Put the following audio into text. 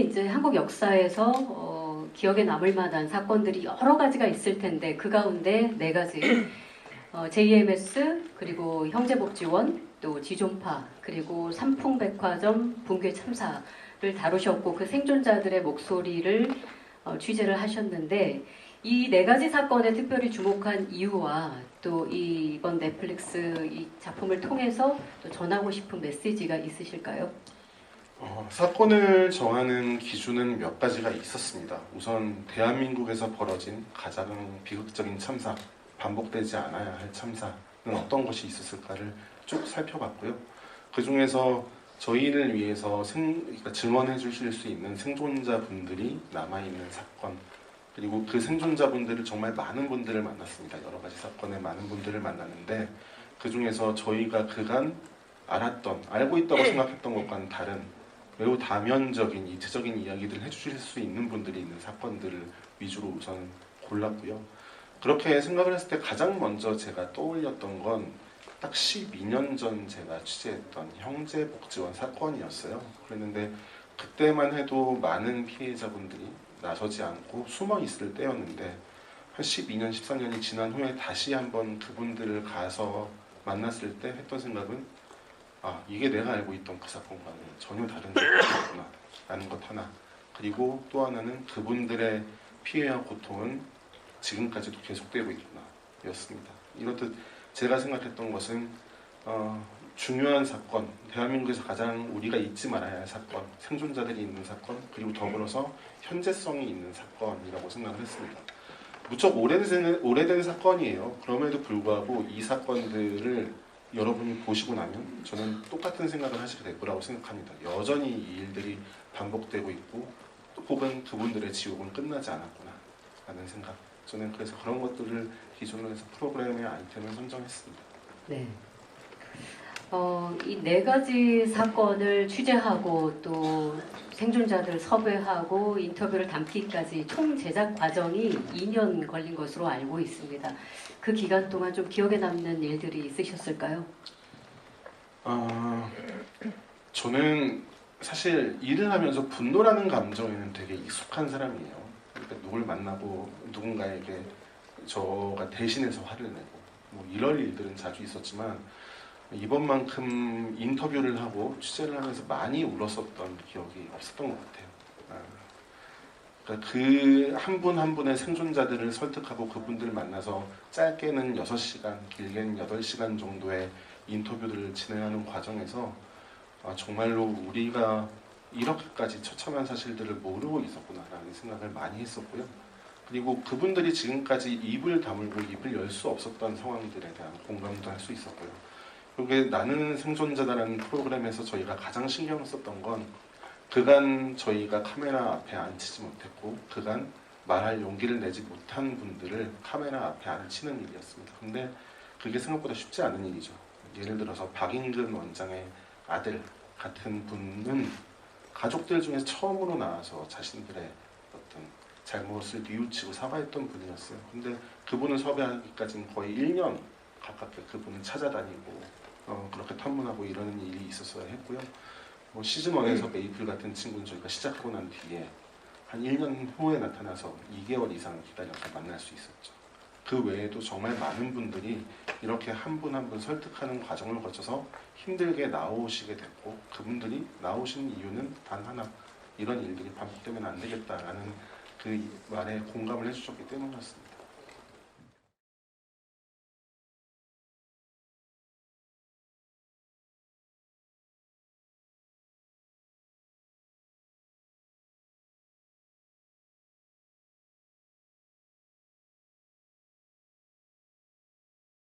이제 한국 역사에서 기억에 남을 만한 사건들이 여러 가지가 있을 텐데 그 가운데 네 가지 JMS 그리고 형제복지원 또 지존파 그리고 삼풍백화점 붕괴 참사를 다루셨고 그 생존자들의 목소리를 취재를 하셨는데 이 네 가지 사건에 특별히 주목한 이유와 또 이번 넷플릭스 이 작품을 통해서 또 전하고 싶은 메시지가 있으실까요? 사건을 정하는 기준은 몇 가지가 있었습니다. 우선 대한민국에서 벌어진 가장 비극적인 참사, 반복되지 않아야 할 참사는 어떤 것이 있었을까를 쭉 살펴봤고요. 그 중에서 저희를 위해서 그러니까 증언해 주실 수 있는 생존자분들이 남아있는 사건, 그리고 그 생존자분들을 정말 많은 분들을 만났습니다. 여러 가지 사건에 많은 분들을 만났는데 그 중에서 저희가 그간 알고 있다고 생각했던 것과는 다른 매우 다면적인, 이체적인 이야기들을 해주실 수 있는 분들이 있는 사건들을 위주로 우선 골랐고요. 그렇게 생각을 했을 때 가장 먼저 제가 떠올렸던 건 딱 12년 전 제가 취재했던 형제복지원 사건이었어요. 그랬는데 그때만 해도 많은 피해자분들이 나서지 않고 숨어 있을 때였는데 한 12년, 13년이 지난 후에 다시 한번 그분들을 가서 만났을 때 했던 생각은 이게 내가 알고 있던 그 사건과는 전혀 다른 사건이구나 라는 것 하나, 그리고 또 하나는 그분들의 피해와 고통은 지금까지도 계속되고 있구나 였습니다. 이렇듯 제가 생각했던 것은 중요한 사건, 대한민국에서 가장 우리가 잊지 말아야 할 사건, 생존자들이 있는 사건, 그리고 더불어서 현재성이 있는 사건이라고 생각을 했습니다. 무척 오래된 사건이에요. 그럼에도 불구하고 이 사건들을 여러분이 보시고 나면 저는 똑같은 생각을 하시게 될 거라고 생각합니다. 여전히 이 일들이 반복되고 있고 또 혹은 그분들의 지옥은 끝나지 않았구나 라는 생각. 저는 그래서 그런 것들을 기준으로 해서 프로그램의 아이템을 선정했습니다. 네. 이 네 가지 사건을 취재하고 또 생존자들 섭외하고 인터뷰를 담기까지 총 제작 과정이 2년 걸린 것으로 알고 있습니다. 그 기간 동안 좀 기억에 남는 일들이 있으셨을까요? 저는 사실 일을 하면서 분노라는 감정에는 되게 익숙한 사람이에요. 그러니까 누굴 만나고 누군가에게 저가 대신해서 화를 내고 뭐 이럴 일들은 자주 있었지만 이번만큼 인터뷰를 하고 취재를 하면서 많이 울었었던 기억이 없었던 것 같아요. 그러니까 그 한 분 한 분의 생존자들을 설득하고 그분들을 만나서 짧게는 6시간, 길게는 8시간 정도의 인터뷰들을 진행하는 과정에서 정말로 우리가 이렇게까지 처참한 사실들을 모르고 있었구나라는 생각을 많이 했었고요. 그리고 그분들이 지금까지 입을 다물고 입을 열 수 없었던 상황들에 대한 공감도 할 수 있었고요. 그게 나는 생존자다라는 프로그램에서 저희가 가장 신경을 썼던 건 그간 저희가 카메라 앞에 앉히지 못했고 그간 말할 용기를 내지 못한 분들을 카메라 앞에 앉히는 일이었습니다. 근데 그게 생각보다 쉽지 않은 일이죠. 예를 들어서 박인근 원장의 아들 같은 분은 가족들 중에 처음으로 나와서 자신들의 어떤 잘못을 뉘우치고 사과했던 분이었어요. 근데 그분을 섭외하기까지는 거의 1년 가깝게 그분을 찾아다니고 그렇게 탐문하고 이러는 일이 있었어야 했고요. 시즌 1에서 메이플 같은 친구는 저희가 시작하고 난 뒤에 한 1년 후에 나타나서 2개월 이상 기다려서 만날 수 있었죠. 그 외에도 정말 많은 분들이 이렇게 한 분 한 분 설득하는 과정을 거쳐서 힘들게 나오시게 됐고 그분들이 나오신 이유는 단 하나, 이런 일들이 반복되면 안 되겠다라는 그 말에 공감을 해주셨기 때문이었습니다.